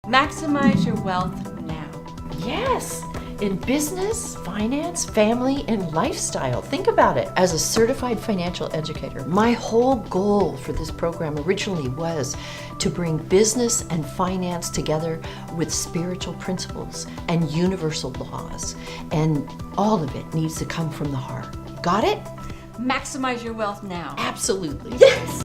Maximize your wealth now. Yes, in business, finance, family, and lifestyle. Think about it. As a certified financial educator, my whole goal for this program originally was to bring business and finance together with spiritual principles and universal laws. And all of it needs to come from the heart. Got it? Maximize your wealth now. Absolutely. Yes.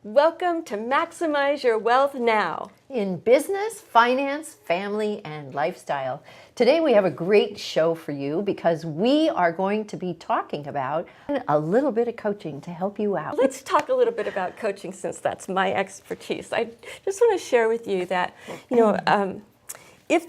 Welcome to Maximize Your Wealth Now. In business, finance, family, and lifestyle. Today we have a great show for you because we are going to be talking about a little bit of coaching to help you out. Let's talk a little bit about coaching since that's my expertise. I just want to share with you that, if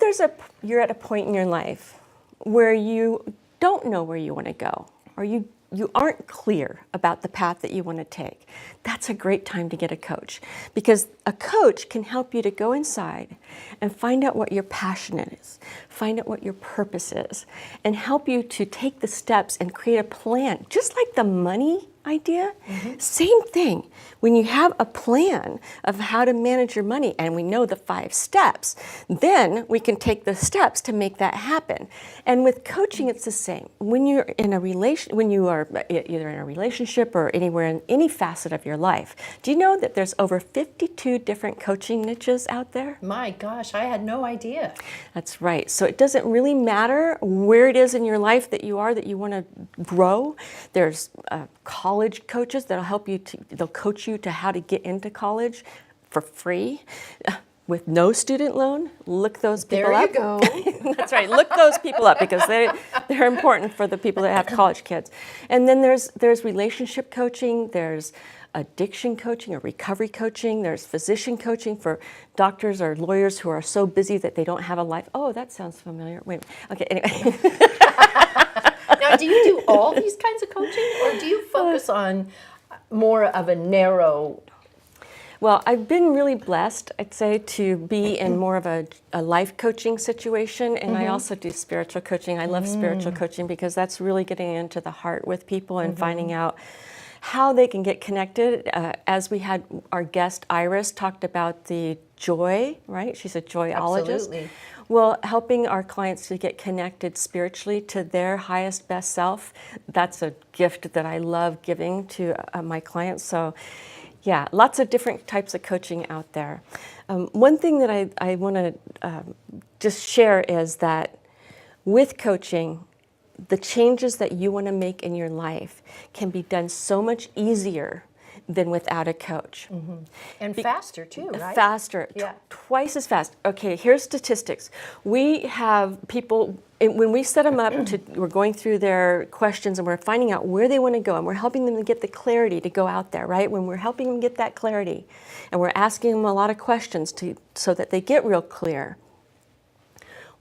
you're at a point in your life where you don't know where you want to go, or you aren't clear about the path that you want to take, that's a great time to get a coach, because a coach can help you to go inside and find out what your passion is, find out what your purpose is, and help you to take the steps and create a plan. Just like the money idea, same thing. When you have a plan of how to manage your money and we know the 5 steps, then we can take the steps to make that happen. And with coaching, it's the same. When you're in a when you are either in a relationship or anywhere in any facet of your life, do you know that there's over 52 different coaching niches out there? My gosh, I had no idea. That's right. So it doesn't really matter where it is in your life that you want to grow. There's college coaches that'll help you they'll coach you to how to get into college for free with no student loan. Look those people up. There you go. That's right. Look those people up because they're important for the people that have college kids. And then there's relationship coaching, there's addiction coaching or recovery coaching, there's physician coaching for doctors or lawyers who are so busy that they don't have a life. Oh, that sounds familiar. Wait. Okay, anyway. Now, do you do all these kinds of coaching, or do you focus on more of a narrow? Well, I've been really blessed, I'd say, to be in more of a life coaching situation, and I also do spiritual coaching. I love spiritual coaching because that's really getting into the heart with people and finding out how they can get connected. As we had our guest Iris talked about the joy, right? She's a joyologist. Absolutely. Well, helping our clients to get connected spiritually to their highest, best self, that's a gift that I love giving to my clients. So, yeah, lots of different types of coaching out there. One thing that I want to just share is that with coaching, the changes that you want to make in your life can be done so much easier than without a coach. And faster too, right? Faster, Yeah. Twice as fast. Okay, here's statistics. We have people, when we set them up, we're going through their questions and we're finding out where they want to go, and we're helping them to get the clarity to go out there, right? When we're helping them get that clarity and we're asking them a lot of questions so that they get real clear.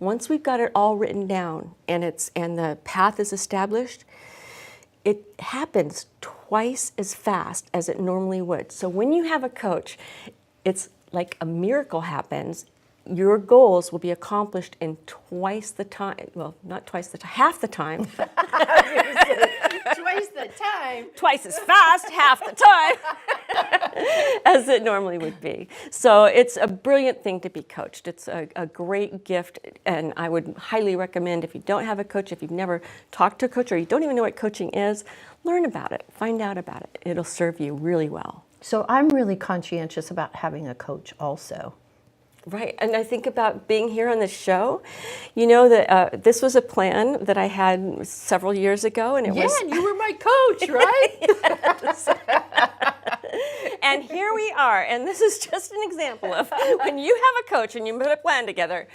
Once we've got it all written down and the path is established, it happens twice as fast as it normally would. So when you have a coach, it's like a miracle happens. Your goals will be accomplished in twice the time. Well, not twice the time, half the time. Twice the time. Twice as fast, half the time, as it normally would be. So it's a brilliant thing to be coached. It's a great gift, and I would highly recommend, if you don't have a coach, if you've never talked to a coach, or you don't even know what coaching is, learn about it, find out about it. It'll serve you really well. So I'm really conscientious about having a coach also. Right, and I think about being here on the show. You know that this was a plan that I had several years ago, and it was. Yeah, you were my coach, right? And here we are, and this is just an example of when you have a coach and you put a plan together,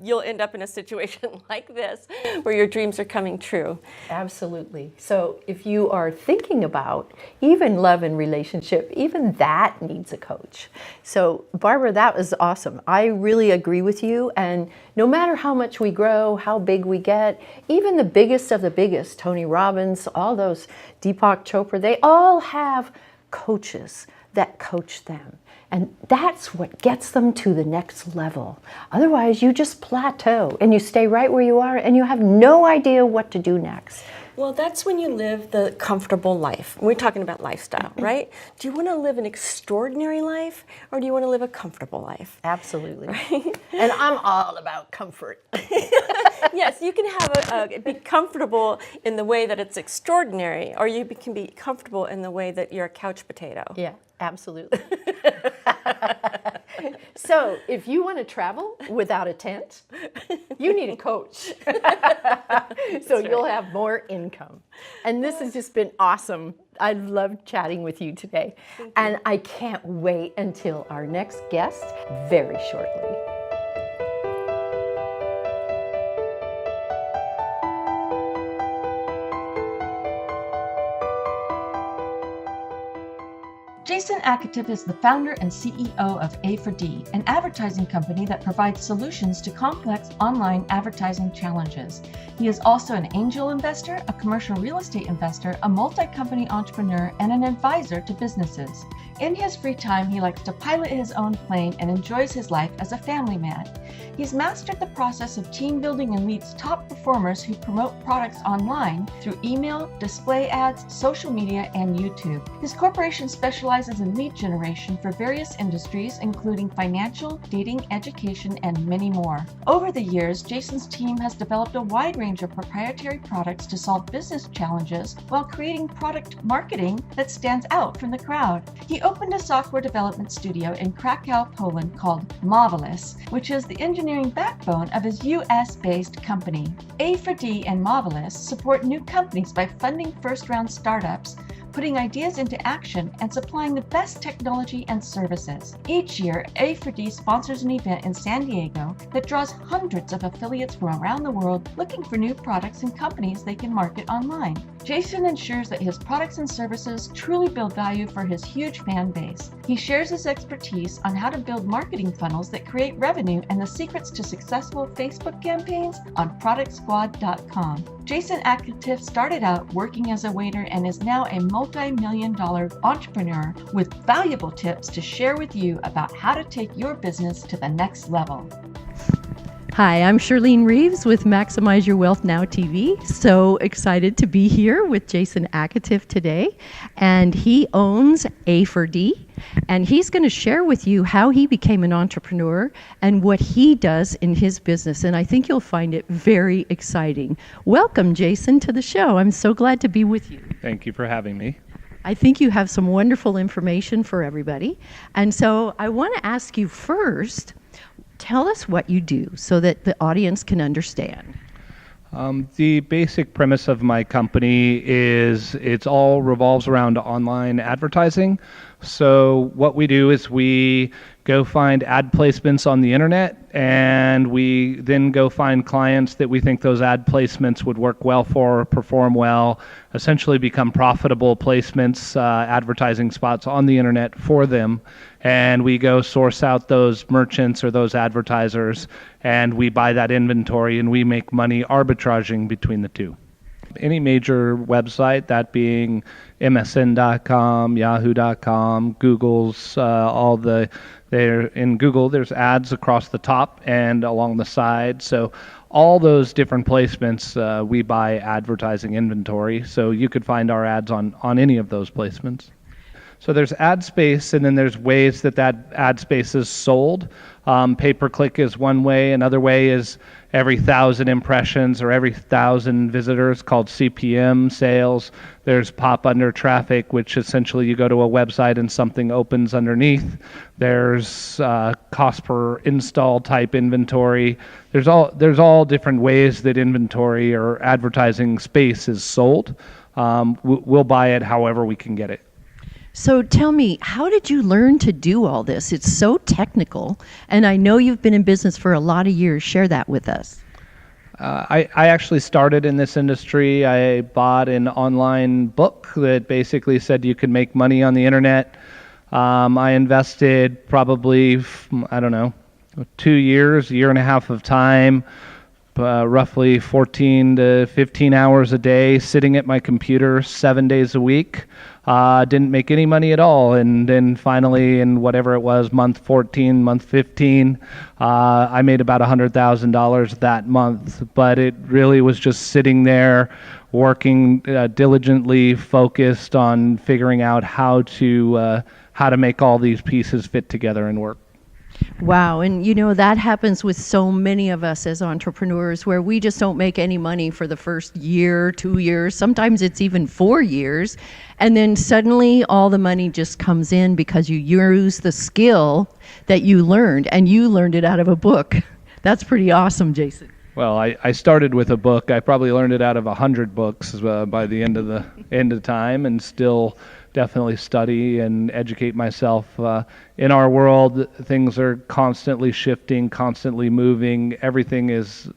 you'll end up in a situation like this where your dreams are coming true. Absolutely. So if you are thinking about even love and relationship, even that needs a coach. So Barbara, that was awesome. I really agree with you. And no matter how much we grow, how big we get, even the biggest of the biggest, Tony Robbins, all those, Deepak Chopra, they all have coaches that coach them. And that's what gets them to the next level. Otherwise, you just plateau and you stay right where you are and you have no idea what to do next. Well, that's when you live the comfortable life. We're talking about lifestyle, right? Do you want to live an extraordinary life, or do you want to live a comfortable life? Absolutely. Right? And I'm all about comfort. Yes, you can have be comfortable in the way that it's extraordinary, or you can be comfortable in the way that you're a couch potato. Yeah, absolutely. So if you want to travel without a tent, you need a coach. So you'll have more income. And this has just been awesome. I loved chatting with you today. And I can't wait until our next guest very shortly. Jason Akatiff is the founder and CEO of A4D, an advertising company that provides solutions to complex online advertising challenges. He is also an angel investor, a commercial real estate investor, a multi-company entrepreneur, and an advisor to businesses. In his free time, he likes to pilot his own plane and enjoys his life as a family man. He's mastered the process of team building and leads top performers who promote products online through email, display ads, social media, and YouTube. His corporation specializes in lead generation for various industries, including financial, dating, education, and many more. Over the years, Jason's team has developed a wide range of proprietary products to solve business challenges while creating product marketing that stands out from the crowd. He opened a software development studio in Krakow, Poland called Marvelous, which is the engineering backbone of his US-based company. A4D and Marvelous support new companies by funding first-round startups, putting ideas into action, and supplying the best technology and services. Each year, A4D sponsors an event in San Diego that draws hundreds of affiliates from around the world looking for new products and companies they can market online. Jason ensures that his products and services truly build value for his huge fan base. He shares his expertise on how to build marketing funnels that create revenue and the secrets to successful Facebook campaigns on ProductSquad.com. Jason Akatiff started out working as a waiter and is now a multi-million-dollar entrepreneur with valuable tips to share with you about how to take your business to the next level. Hi, I'm Shirlene Reeves with Maximize Your Wealth Now TV. So excited to be here with Jason Akatiff today. And he owns A4D. And he's going to share with you how he became an entrepreneur and what he does in his business. And I think you'll find it very exciting. Welcome, Jason, to the show. I'm so glad to be with you. Thank you for having me. I think you have some wonderful information for everybody. And so I want to ask you first, tell us what you do so that the audience can understand. The basic premise of my company is it's all revolves around online advertising. So what we do is we go find ad placements on the internet, and we then go find clients that we think those ad placements would work well for, perform well, essentially become profitable placements, advertising spots on the internet for them. And we go source out those merchants or those advertisers, and we buy that inventory, and we make money arbitraging between the two. Any major website, that being MSN.com, Yahoo.com, Google's, in Google, there's ads across the top and along the side. So all those different placements, we buy advertising inventory. So you could find our ads on any of those placements. So there's ad space, and then there's ways that ad space is sold. Pay-per-click is one way. Another way is every 1,000 impressions or every 1,000 visitors, called CPM sales. There's pop-under traffic, which essentially you go to a website and something opens underneath. There's cost per install type inventory. There's all different ways that inventory or advertising space is sold. We'll buy it however we can get it. So tell me, how did you learn to do all this? It's so technical, and I know you've been in business for a lot of years. Share that with us. I actually started in this industry. I bought an online book that basically said you could make money on the internet. I invested probably, 2 years, a year and a half of time, roughly 14 to 15 hours a day, sitting at my computer 7 days a week. Didn't make any money at all. And then finally, in whatever it was, month 14, month 15, I made about $100,000 that month. But it really was just sitting there, working diligently, focused on figuring out how to make all these pieces fit together and work. Wow, and you know, that happens with so many of us as entrepreneurs, where we just don't make any money for the first year, 2 years, sometimes it's even 4 years, and then suddenly all the money just comes in because you use the skill that you learned, and you learned it out of a book. That's pretty awesome, Jason. Well, I started with a book. I probably learned it out of 100 books by the end of time, and still definitely study and educate myself. In our world, things are constantly shifting, constantly moving. Everything is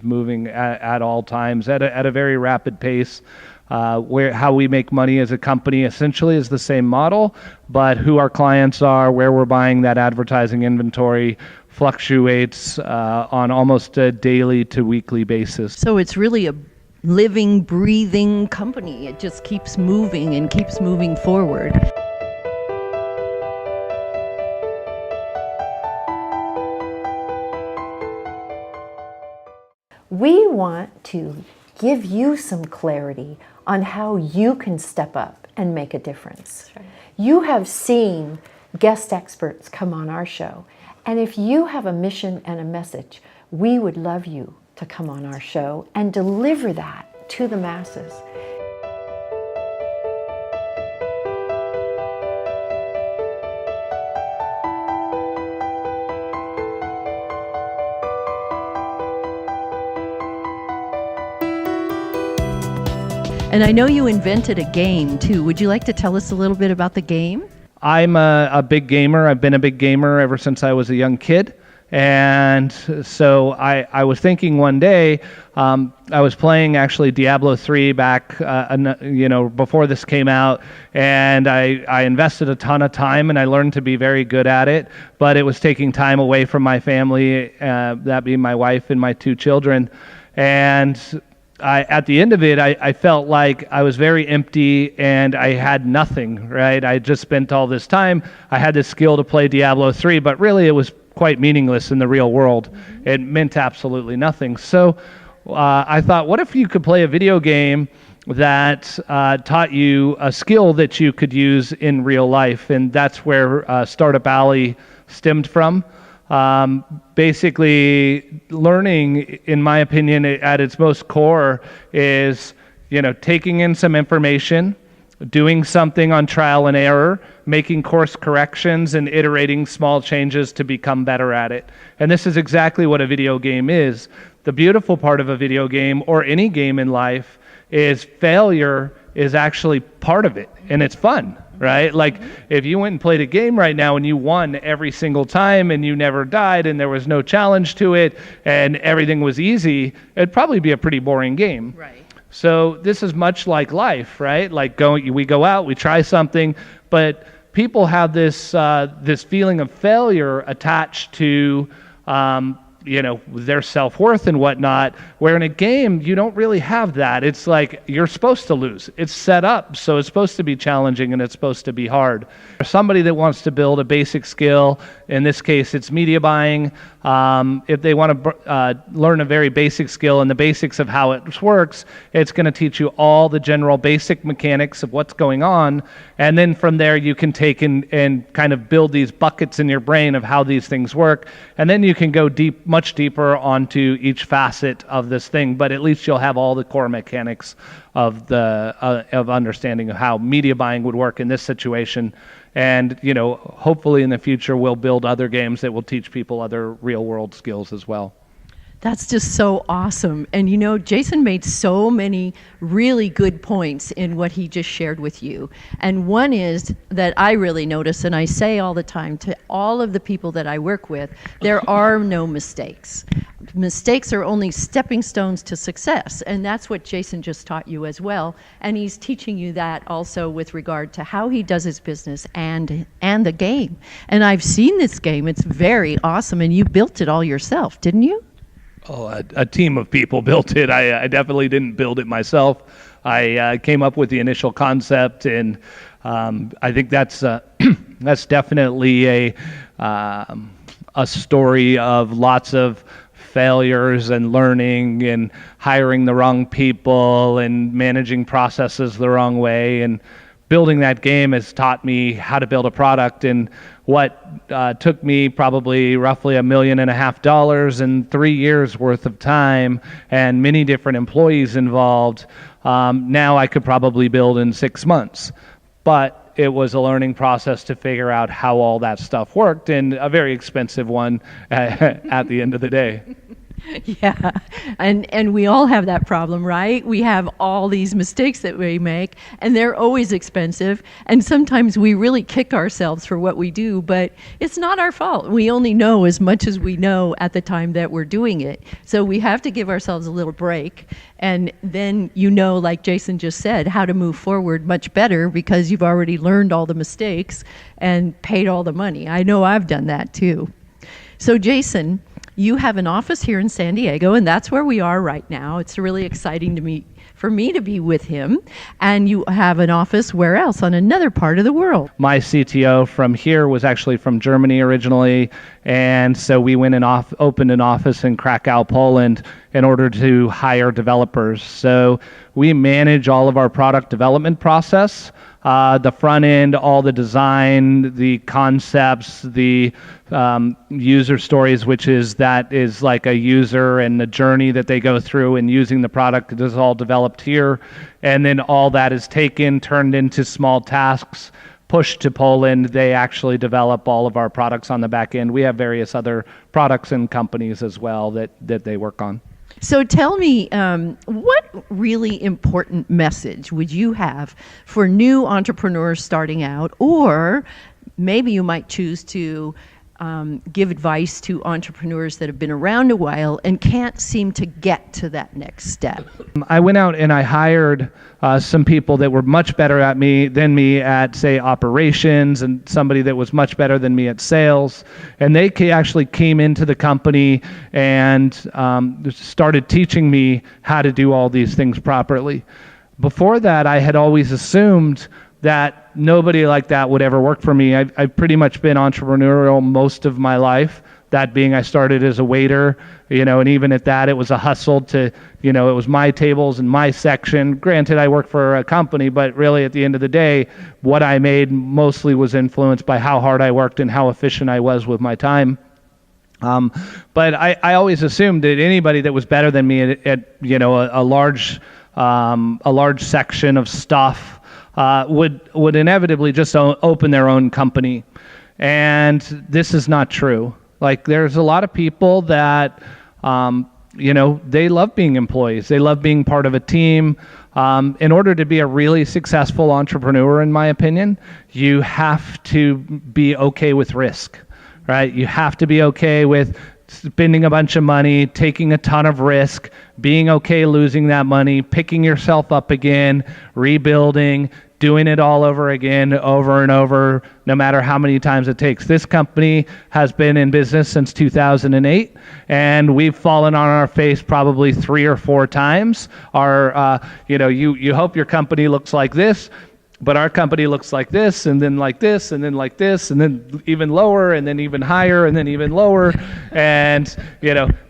moving at all times at a very rapid pace. How we make money as a company essentially is the same model, but who our clients are, where we're buying that advertising inventory fluctuates on almost a daily to weekly basis. So it's really a living, breathing company. It just keeps moving and keeps moving forward. We want to give you some clarity on how you can step up and make a difference. Right. You have seen guest experts come on our show, and if you have a mission and a message, we would love you to come on our show and deliver that to the masses. And I know you invented a game too. Would you like to tell us a little bit about the game? I'm a big gamer. I've been a big gamer ever since I was a young kid. And so I was thinking one day, I was playing actually Diablo 3 back, before this came out, and I invested a ton of time and I learned to be very good at it, but it was taking time away from my family, that being my wife and my 2 children. And at the end of it, I felt like I was very empty and I had nothing, right? I just spent all this time. I had this skill to play Diablo 3, but really it was quite meaningless in the real world. It meant absolutely nothing. So I thought, what if you could play a video game that taught you a skill that you could use in real life? And that's where Startup Alley stemmed from. Basically, learning, in my opinion, at its most core is, taking in some information, doing something on trial and error, making course corrections, and iterating small changes to become better at it. And this is exactly what a video game is. The beautiful part of a video game, or any game in life, is failure is actually part of it, and it's fun, right? Like, if you went and played a game right now and you won every single time and you never died and there was no challenge to it and everything was easy, it'd probably be a pretty boring game. Right. So this is much like life, right? Like we go out, we try something, but people have this feeling of failure attached to their self-worth and whatnot, where in a game you don't really have that. It's like you're supposed to lose. It's set up, so it's supposed to be challenging and it's supposed to be hard. For somebody that wants to build a basic skill, in this case it's media buying, if they want to learn a very basic skill and the basics of how it works, it's going to teach you all the general basic mechanics of what's going on, and then from there you can take and kind of build these buckets in your brain of how these things work, and then you can go much deeper onto each facet of this thing, but at least you'll have all the core mechanics of of understanding of how media buying would work in this situation. And hopefully in the future we'll build other games that will teach people other real world skills as well. That's just so awesome. And Jason made so many really good points in what he just shared with you. And one is that I really notice, and I say all the time to all of the people that I work with, there are no mistakes. Mistakes are only stepping stones to success. And that's what Jason just taught you as well. And he's teaching you that also with regard to how he does his business and the game. And I've seen this game. It's very awesome. And you built it all yourself, didn't you? Oh, a team of people built it. I definitely didn't build it myself. I came up with the initial concept, and I think that's that's definitely a story of lots of failures and learning and hiring the wrong people and managing processes the wrong way. And building that game has taught me how to build a product. And what took me probably roughly $1.5 million and 3 years worth of time and many different employees involved, now I could probably build in 6 months. But it was a learning process to figure out how all that stuff worked, and a very expensive one at the end of the day. Yeah, and we all have that problem, right? We have all these mistakes that we make, and they're always expensive, and sometimes we really kick ourselves for what we do, but it's not our fault. We only know as much as we know at the time that we're doing it. So we have to give ourselves a little break, and then like Jason just said, how to move forward much better because you've already learned all the mistakes and paid all the money. I know I've done that too. So Jason, you have an office here in San Diego, and that's where we are right now. It's really exciting for me to be with him. And you have an office where else? On another part of the world. My CTO from here was actually from Germany originally, and so we went and opened an office in Krakow, Poland, in order to hire developers. So we manage all of our product development process. The front end, all the design, the concepts, the user stories, which is like a user and the journey that they go through in using the product. It is all developed here. And then all that is taken, turned into small tasks, pushed to Poland. They actually develop all of our products on the back end. We have various other products and companies as well that they work on. So tell me, what really important message would you have for new entrepreneurs starting out, or maybe you might choose to give advice to entrepreneurs that have been around a while and can't seem to get to that next step? I went out and I hired some people that were much better than me at, say, operations, and somebody that was much better than me at sales. And they actually came into the company and started teaching me how to do all these things properly. Before that, I had always assumed that nobody like that would ever work for me. I've pretty much been entrepreneurial most of my life. That being, I started as a waiter, and even at that, it was a hustle to, it was my tables and my section. Granted, I worked for a company, but really at the end of the day, what I made mostly was influenced by how hard I worked and how efficient I was with my time. But I always assumed that anybody that was better than me at a large section of stuff would inevitably just open their own company. And this is not true. Like, there's a lot of people that, they love being employees. They love being part of a team. In order to be a really successful entrepreneur, in my opinion, you have to be okay with risk, right? You have to be okay with spending a bunch of money, taking a ton of risk, being okay losing that money, picking yourself up again, rebuilding, doing it all over again, over and over, no matter how many times it takes. This company has been in business since 2008, and we've fallen on our face probably 3 or 4 times. You hope your company looks like this, but our company looks like this, and then like this, and then like this, and then even lower, and then even higher, and then even lower. And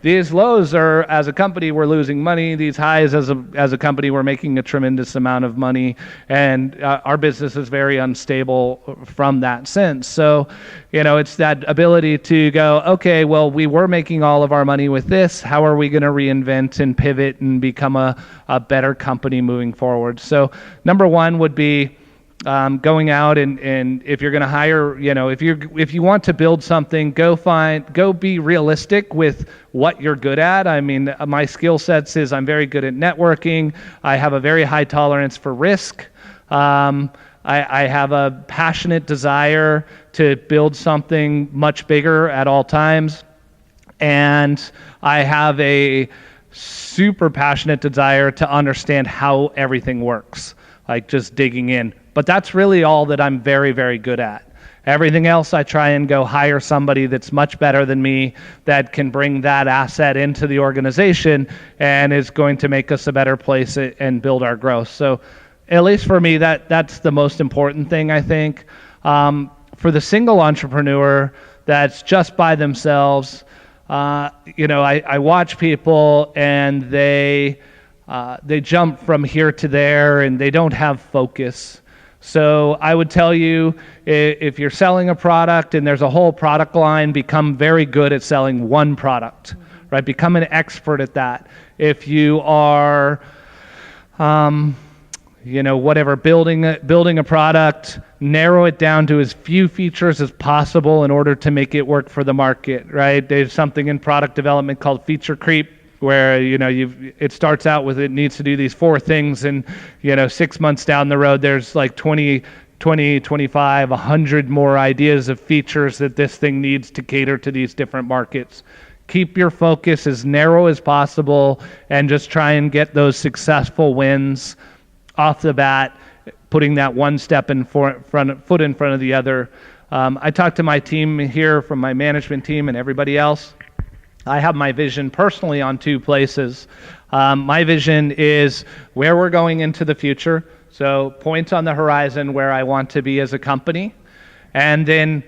these lows are, as a company, we're losing money. These highs, as a company, we're making a tremendous amount of money. And our business is very unstable from that sense. So, it's that ability to go, okay, well, we were making all of our money with this. How are we going to reinvent and pivot and become a better company moving forward? So, number one would be going out and if you're going to hire, if you want to build something, go be realistic with what you're good at. I mean, my skill sets is I'm very good at networking. I have a very high tolerance for risk. I have a passionate desire to build something much bigger at all times. And I have a super passionate desire to understand how everything works, like just digging in. But that's really all that I'm very, very good at. Everything else, I try and go hire somebody that's much better than me that can bring that asset into the organization and is going to make us a better place and build our growth. So at least for me, that's the most important thing, I think. For the single entrepreneur that's just by themselves, I watch people and they jump from here to there and they don't have focus. So I would tell you, if you're selling a product and there's a whole product line, become very good at selling one product, right? Become an expert at that. If you are, building a product, narrow it down to as few features as possible in order to make it work for the market, right? There's something in product development called feature creep, where it starts out with it needs to do these 4 things, and 6 months down the road there's like 20, 25, 100 more ideas of features that this thing needs to cater to these different markets. Keep your focus as narrow as possible and just try and get those successful wins off the bat, putting that one step foot in front of the other. I talked to my team here, from my management team and everybody else. I have my vision personally on 2 places. My vision is where we're going into the future, so points on the horizon where I want to be as a company, and then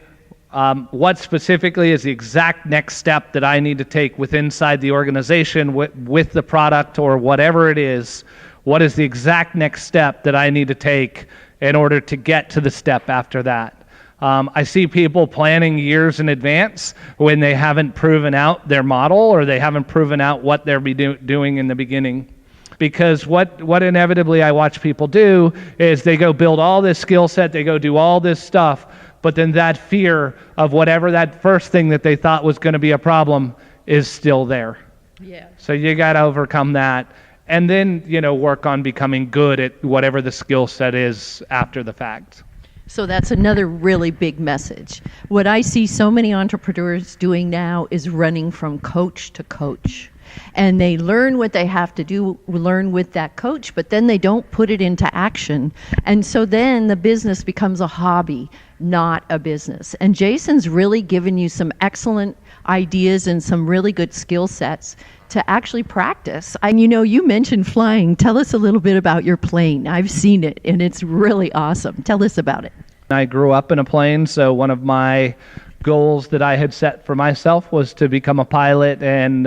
what specifically is the exact next step that I need to take inside the organization with the product or whatever it is. What is the exact next step that I need to take in order to get to the step after that? I see people planning years in advance when they haven't proven out their model or they haven't proven out what they'll be doing in the beginning. Because what inevitably I watch people do is they go build all this skill set, they go do all this stuff, but then that fear of whatever that first thing that they thought was going to be a problem is still there. Yeah. So you got to overcome that. And then, work on becoming good at whatever the skill set is after the fact. So that's another really big message. What I see so many entrepreneurs doing now is running from coach to coach. And they learn what they have to learn with that coach, but then they don't put it into action. And so then the business becomes a hobby, not a business. And Jason's really given you some excellent ideas and some really good skill sets to actually practice. And you mentioned flying. Tell us a little bit about your plane. I've seen it and it's really awesome. Tell us about it. I grew up in a plane, so one of my goals that I had set for myself was to become a pilot and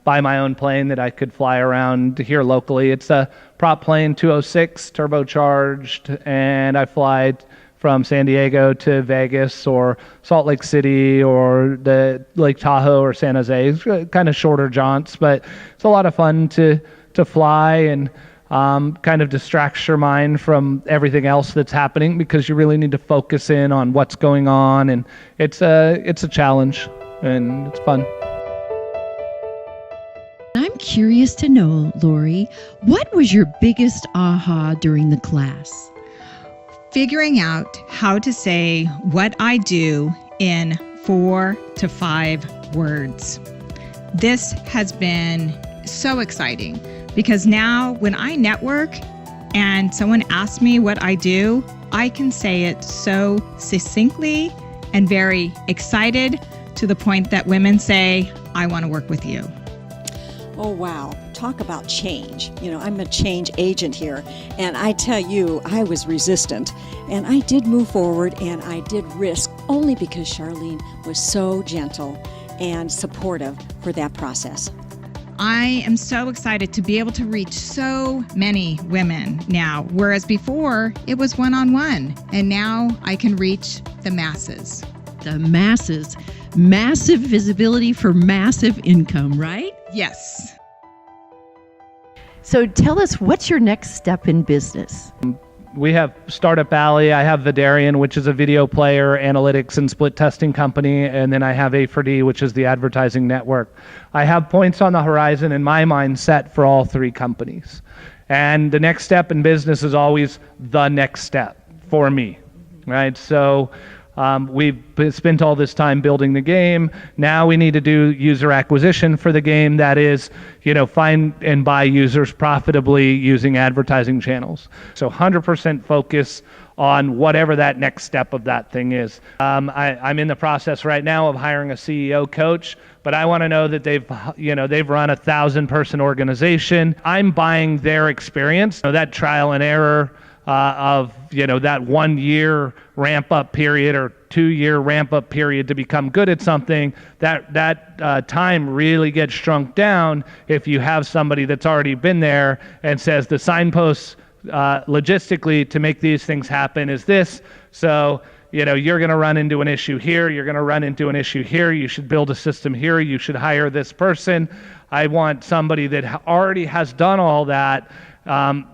buy my own plane that I could fly around here locally. It's a prop plane, 206, turbocharged, and I fly from San Diego to Vegas or Salt Lake City or the Lake Tahoe or San Jose. It's kind of shorter jaunts, but it's a lot of fun to fly and kind of distracts your mind from everything else that's happening, because you really need to focus in on what's going on, and it's a challenge and it's fun. I'm curious to know, Lori, what was your biggest aha during the class? Figuring out how to say what I do in 4 to 5 words. This has been so exciting, because now when I network and someone asks me what I do, I can say it so succinctly and very excited, to the point that women say, I want to work with you. Oh, wow. Talk about change. I'm a change agent here, and I tell you, I was resistant, and I did move forward, and I did risk, only because Shirlene was so gentle and supportive for that process. I am so excited to be able to reach so many women now, whereas before it was one-on-one, and now I can reach the masses. The masses. Massive visibility for massive income, right? Yes. So tell us, what's your next step in business? We have Startup Alley. I have Vidarian, which is a video player, analytics, and split testing company. And then I have A4D, which is the advertising network. I have points on the horizon in my mind set for all 3 companies. And the next step in business is always the next step for me, right? So We've spent all this time building the game. Now we need to do user acquisition for the game. That is, find and buy users profitably using advertising channels. So 100% focus on whatever that next step of that thing is. I'm in the process right now of hiring a CEO coach, but I want to know that they've run a 1,000-person organization. I'm buying their experience, that trial and error of that 1 year ramp up period or 2 year ramp up period to become good at something. That time really gets shrunk down if you have somebody that's already been there and says the signposts logistically to make these things happen is this. So you're going to run into an issue here. You're going to run into an issue here. You should build a system here. You should hire this person. I want somebody that already has done all that.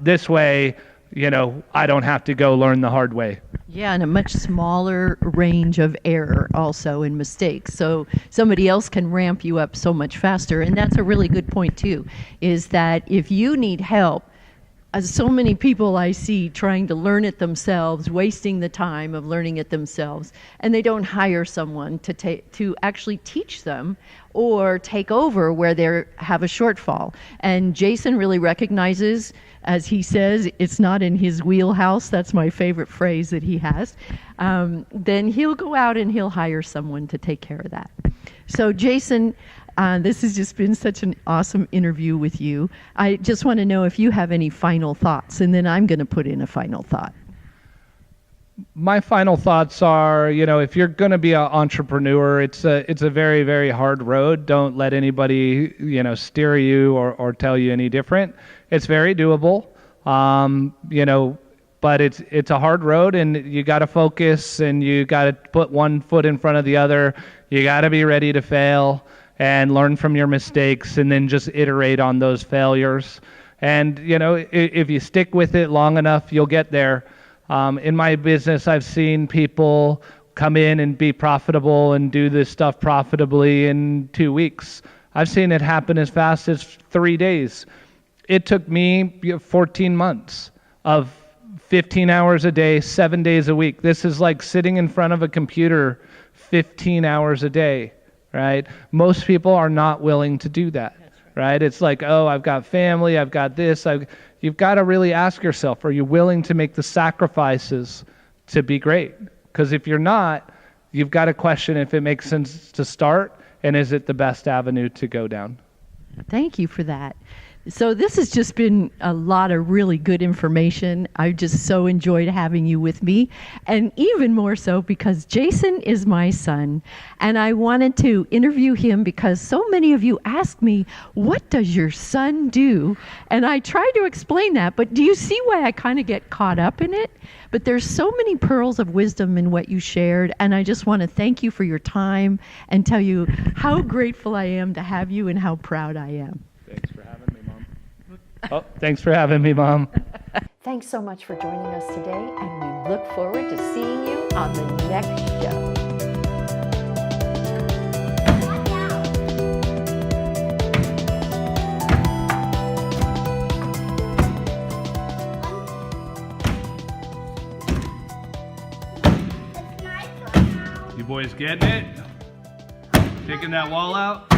This way, I don't have to go learn the hard way. Yeah, and a much smaller range of error also in mistakes. So somebody else can ramp you up so much faster. And that's a really good point too, is that if you need help, so many people I see trying to learn it themselves, wasting the time of learning it themselves, and they don't hire someone to actually teach them or take over where they have a shortfall. And Jason really recognizes, as he says, it's not in his wheelhouse. That's my favorite phrase that he has. Then he'll go out and he'll hire someone to take care of that. So Jason, this has just been such an awesome interview with you. I just want to know if you have any final thoughts, and then I'm going to put in a final thought. My final thoughts are, if you're going to be an entrepreneur, it's a very, very hard road. Don't let anybody, steer you or tell you any different. It's very doable, but it's a hard road, and you got to focus, and you got to put one foot in front of the other. You got to be ready to fail and learn from your mistakes, and then just iterate on those failures. And, if you stick with it long enough, you'll get there. In my business, I've seen people come in and be profitable and do this stuff profitably in 2 weeks. I've seen it happen as fast as 3 days. It took me 14 months of 15 hours a day, 7 days a week. This is like sitting in front of a computer 15 hours a day, right? Most people are not willing to do that, right? It's like, oh, I've got family, I've got this. You've got to really ask yourself, are you willing to make the sacrifices to be great? Because if you're not, you've got to question if it makes sense to start, and is it the best avenue to go down? Thank you for that. So this has just been a lot of really good information. I just so enjoyed having you with me, and even more so because Jason is my son, and I wanted to interview him because so many of you ask me, what does your son do? And I try to explain that, but do you see why I kind of get caught up in it? But there's so many pearls of wisdom in what you shared, and I just want to thank you for your time and tell you how grateful I am to have you and how proud I am. Thanks for having me, Mom. Oh, thanks for having me, Mom. Thanks so much for joining us today, and we look forward to seeing you on the next show. You boys getting it? Taking that wall out?